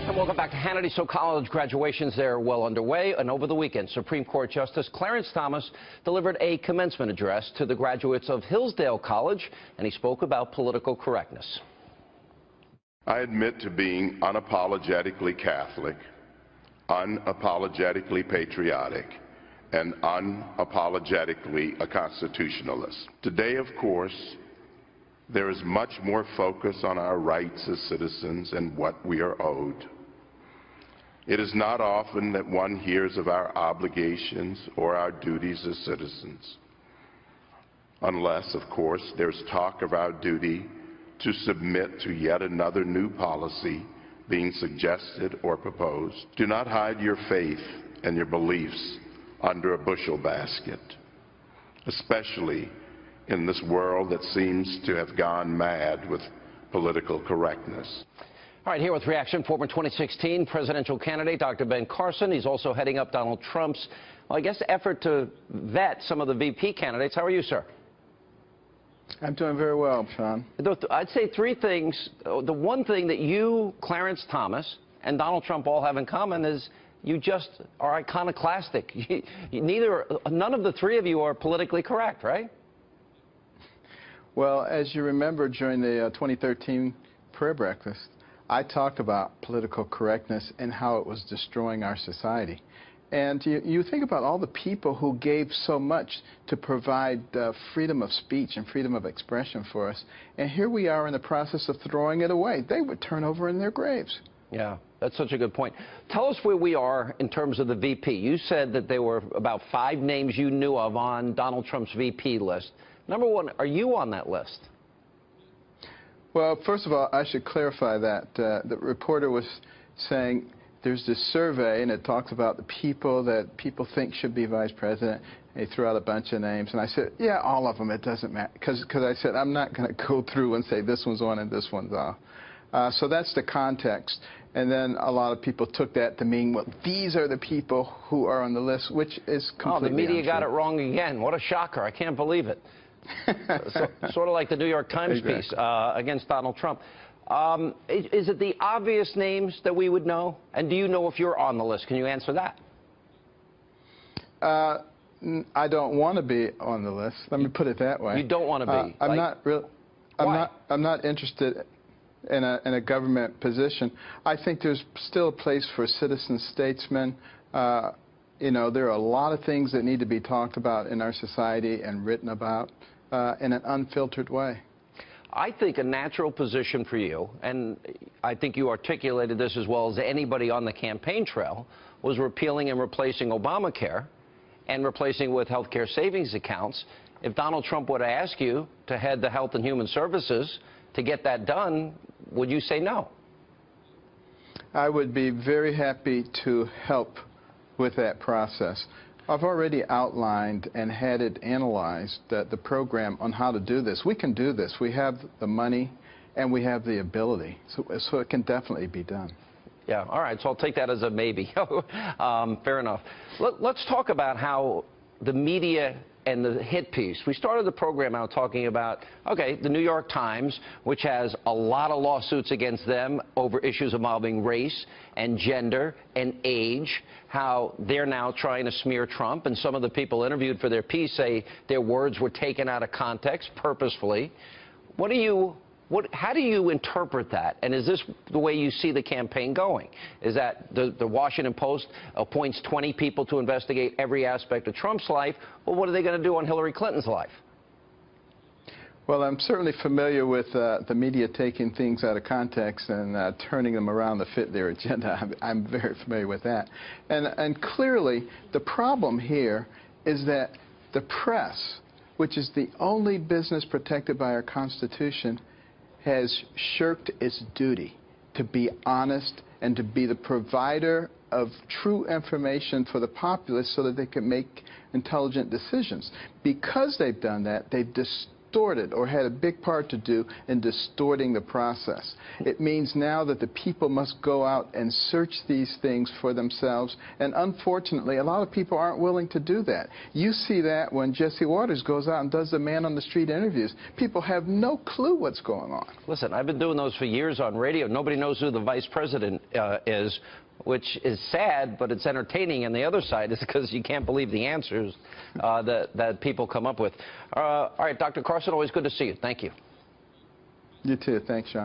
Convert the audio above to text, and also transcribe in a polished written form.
And welcome back to Hannity. So college graduations, they're well underway. And over the weekend, Supreme Court Justice Clarence Thomas delivered a commencement address to the graduates of Hillsdale College, and he spoke about political correctness. I admit to being unapologetically Catholic, unapologetically patriotic, and unapologetically a constitutionalist. Today, of course, there is much more focus on our rights as citizens and what we are owed. It is not often that one hears of our obligations or our duties as citizens, unless, of course, there's talk of our duty to submit to yet another new policy being suggested or proposed. Do not hide your faith and your beliefs under a bushel basket, especially in this world that seems to have gone mad with political correctness. All right, here with reaction, former 2016 presidential candidate Dr. Ben Carson. He's also heading up Donald Trump's, well, I guess, effort to vet some of the VP candidates. How are you, sir? I'm doing very well, Sean. I'd say three things. The one thing that you, Clarence Thomas, and Donald Trump all have in common is you just are iconoclastic. None of the three of you are politically correct, right? Well, as you remember, during the 2013 prayer breakfast, I talked about political correctness and how it was destroying our society. And you think about all the people who gave so much to provide freedom of speech and freedom of expression for us, and here we are in the process of throwing it away. They would turn over in their graves. Yeah, that's such a good point. Tell us where we are in terms of the VP. You said that there were about 5 names you knew of on Donald Trump's VP list. Number one, are you on that list? Well, first of all, I should clarify that. The reporter was saying there's this survey, and it talks about the people that people think should be vice president. And he threw out a bunch of names, and I said, yeah, all of them, it doesn't matter. Because I said, I'm not going to go through and say this one's on and this one's off. So that's the context. And then a lot of people took that to mean, well, these are the people who are on the list, which is completely Oh, the media untrue. got it wrong again. What a shocker. I can't believe it. Sort of like the New York Times piece against Donald Trump. Is it the obvious names that we would know? And do you know if you're on the list? Can you answer that? I don't want to be on the list. Let me put it that way. You don't want to be? I'm not interested in a government position. I think there's still a place for citizen statesmen. You know, there are a lot of things that need to be talked about in our society and written about in an unfiltered way. I think a natural position for you, and I think you articulated this as well as anybody on the campaign trail, was repealing and replacing Obamacare and replacing with health care savings accounts. If Donald Trump were to ask you to head the Health and Human Services to get that done, would you say no? I would be very happy to help with that process. I've already outlined and had it analyzed, the program on how to do this. We can do this. We have the money and we have the ability, so it can definitely be done. Yeah, all right, so I'll take that as a maybe. Fair enough. Let's talk about how the media and the hit piece. We started the program out talking about, okay, the New York Times, which has a lot of lawsuits against them over issues involving race and gender and age, how they're now trying to smear Trump, and some of the people interviewed for their piece say their words were taken out of context purposefully. How do you interpret that? And is this the way you see the campaign going? Is that the Washington Post appoints 20 people to investigate every aspect of Trump's life? Well, what are they going to do on Hillary Clinton's life? Well, I'm certainly familiar with the media taking things out of context and turning them around to fit their agenda. I'm very familiar with that. And clearly, the problem here is that the press, which is the only business protected by our Constitution, has shirked its duty to be honest and to be the provider of true information for the populace so that they can make intelligent decisions. Because they've done that, they've distorted distorted or had a big part to do in distorting the process. It means now that the people must go out and search these things for themselves, and unfortunately, a lot of people aren't willing to do that. You see that when Jesse Waters goes out and does the man-on-the-street interviews. People have no clue what's going on. Listen, I've been doing those for years on radio. Nobody knows who the vice president is, which is sad, but it's entertaining. And the other side is because you can't believe the answers that people come up with. All right, Dr. Carson, always good to see you. Thank you. You too. Thanks, Sean.